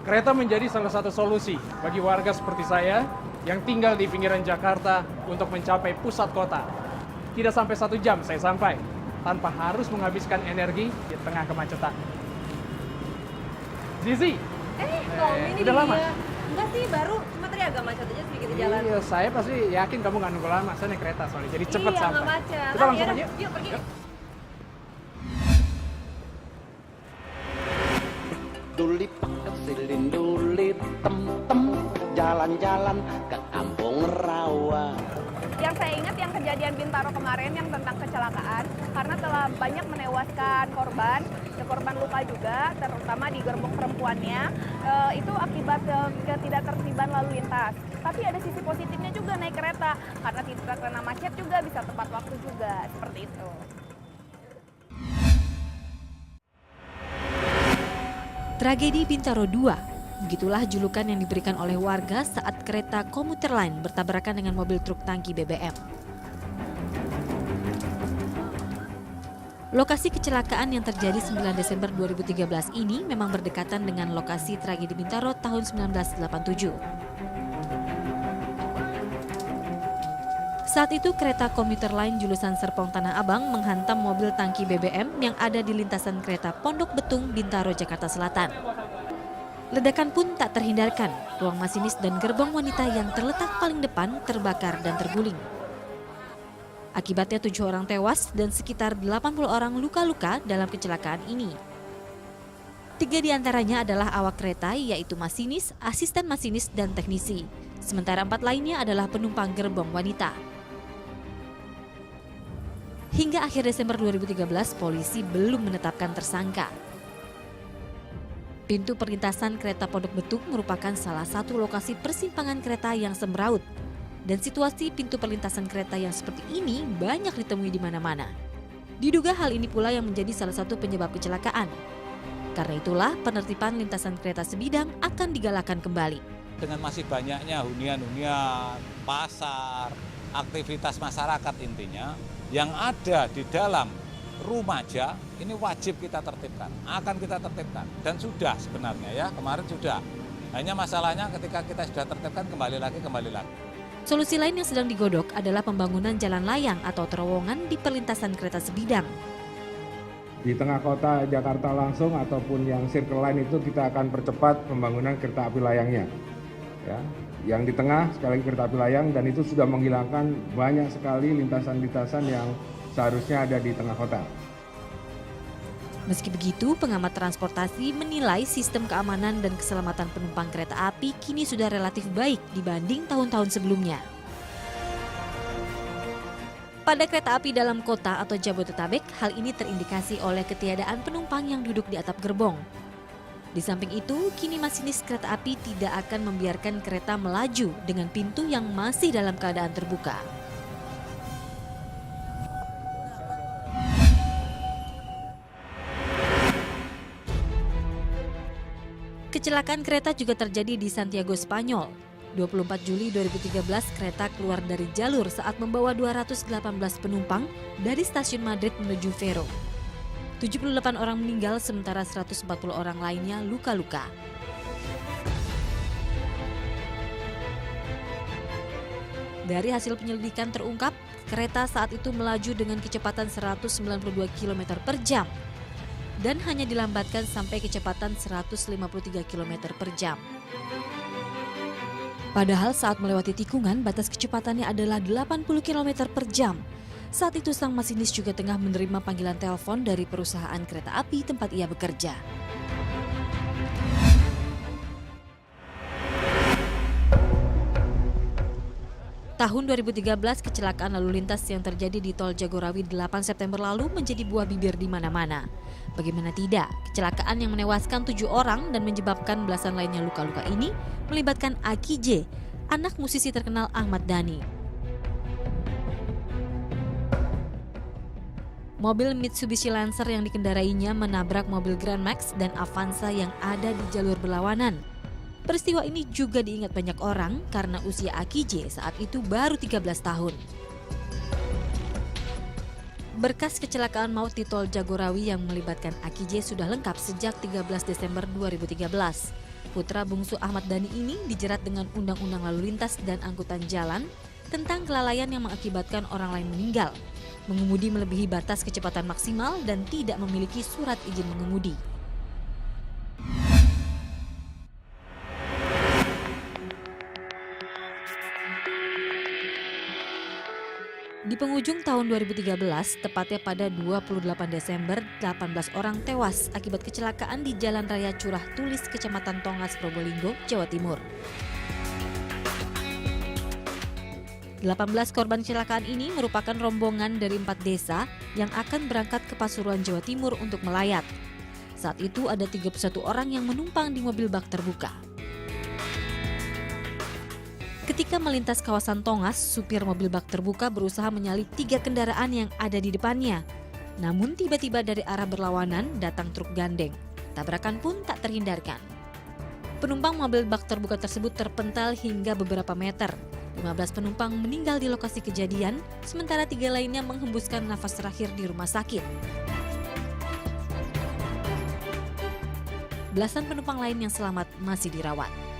Kereta menjadi salah satu solusi bagi warga seperti saya yang tinggal di pinggiran Jakarta untuk mencapai pusat kota. Tidak sampai 1 jam saya sampai, tanpa harus menghabiskan energi di tengah kemacetan. Zizi, Tommy ini udah lama? dia. Enggak sih, baru cuma tadi agak macet aja sedikit di jalan. Iya, saya pasti yakin kamu nggak nunggu lama. Saya naik kereta soalnya, jadi cepet Iya, sampai. nggak macet. Kita langsung Yaudah, aja. Yuk pergi. Yuk. Duli pakai silin duli tem-tem jalan-jalan ke kampung rawa. Yang saya ingat yang kejadian Bintaro kemarin yang tentang kecelakaan karena telah banyak menewaskan korban, ya korban luka juga, terutama di gerbong perempuannya, itu akibat ketidaktertiban lalu lintas. Tapi ada sisi positifnya juga naik kereta karena tidak kena macet juga, bisa tepat waktu juga, seperti itu. Tragedi Bintaro 2, begitulah julukan yang diberikan oleh warga saat kereta komuter lain bertabrakan dengan mobil truk tangki BBM. Lokasi kecelakaan yang terjadi 9 Desember 2013 ini memang berdekatan dengan lokasi tragedi Bintaro tahun 1987. Saat itu kereta komuter lain jurusan Serpong Tanah Abang menghantam mobil tangki BBM yang ada di lintasan kereta Pondok Betung, Bintaro, Jakarta Selatan. Ledakan pun tak terhindarkan, ruang masinis dan gerbong wanita yang terletak paling depan terbakar dan terguling. Akibatnya 7 orang tewas dan sekitar 80 orang luka-luka dalam kecelakaan ini. 3 diantaranya adalah awak kereta yaitu masinis, asisten masinis, dan teknisi. Sementara 4 lainnya adalah penumpang gerbong wanita. Hingga akhir Desember 2013, polisi belum menetapkan tersangka. Pintu perlintasan kereta Pondok Betung merupakan salah satu lokasi persimpangan kereta yang semraut. Dan situasi pintu perlintasan kereta yang seperti ini banyak ditemui di mana-mana. Diduga hal ini pula yang menjadi salah satu penyebab kecelakaan. Karena itulah penertiban lintasan kereta sebidang akan digalakan kembali. Dengan masih banyaknya hunian-hunian, pasar, aktivitas masyarakat intinya, yang ada di dalam Rumaja ini wajib kita tertibkan, akan kita tertibkan dan sudah sebenarnya ya, kemarin sudah. Hanya masalahnya ketika kita sudah tertibkan kembali lagi. Solusi lain yang sedang digodok adalah pembangunan jalan layang atau terowongan di perlintasan kereta sebidang. Di tengah kota Jakarta langsung ataupun yang Circle Line itu kita akan percepat pembangunan kereta api layangnya. Ya, yang di tengah sekali lagi kereta api layang dan itu sudah menghilangkan banyak sekali lintasan-lintasan yang seharusnya ada di tengah kota. Meski begitu, pengamat transportasi menilai sistem keamanan dan keselamatan penumpang kereta api kini sudah relatif baik dibanding tahun-tahun sebelumnya. Pada kereta api dalam kota atau Jabodetabek, hal ini terindikasi oleh ketiadaan penumpang yang duduk di atap gerbong. Di samping itu, kini masinis kereta api tidak akan membiarkan kereta melaju dengan pintu yang masih dalam keadaan terbuka. Kecelakaan kereta juga terjadi di Santiago, Spanyol. 24 Juli 2013, kereta keluar dari jalur saat membawa 218 penumpang dari stasiun Madrid menuju Faro. 78 orang meninggal sementara 140 orang lainnya luka-luka. Dari hasil penyelidikan terungkap, kereta saat itu melaju dengan kecepatan 192 km per jam dan hanya dilambatkan sampai kecepatan 153 km per jam. Padahal saat melewati tikungan, batas kecepatannya adalah 80 km per jam. Saat itu sang masinis juga tengah menerima panggilan telepon dari perusahaan kereta api tempat ia bekerja. Tahun 2013, kecelakaan lalu lintas yang terjadi di Tol Jagorawi 8 September lalu menjadi buah bibir di mana-mana. Bagaimana tidak, kecelakaan yang menewaskan 7 orang dan menyebabkan belasan lainnya luka-luka ini melibatkan Aki J, anak musisi terkenal Ahmad Dhani. Mobil Mitsubishi Lancer yang dikendarainya menabrak mobil Grand Max dan Avanza yang ada di jalur berlawanan. Peristiwa ini juga diingat banyak orang karena usia Aki J saat itu baru 13 tahun. Berkas kecelakaan maut di Tol Jagorawi yang melibatkan Aki J sudah lengkap sejak 13 Desember 2013. putra bungsu Ahmad Dhani ini dijerat dengan Undang-Undang Lalu Lintas dan Angkutan Jalan tentang kelalaian yang mengakibatkan orang lain meninggal, mengemudi melebihi batas kecepatan maksimal dan tidak memiliki surat izin mengemudi. Di penghujung tahun 2013, tepatnya pada 28 Desember, 18 orang tewas akibat kecelakaan di Jalan Raya Curah Tulis, Kecamatan Tongas, Probolinggo, Jawa Timur. 18 korban kecelakaan ini merupakan rombongan dari 4 desa yang akan berangkat ke Pasuruan, Jawa Timur untuk melayat. Saat itu ada 31 orang yang menumpang di mobil bak terbuka. Ketika melintas kawasan Tongas, supir mobil bak terbuka berusaha menyalip 3 kendaraan yang ada di depannya. Namun tiba-tiba dari arah berlawanan datang truk gandeng. Tabrakan pun tak terhindarkan. Penumpang mobil bak terbuka tersebut terpental hingga beberapa meter. 15 penumpang meninggal di lokasi kejadian, sementara 3 lainnya menghembuskan nafas terakhir di rumah sakit. Belasan penumpang lain yang selamat masih dirawat.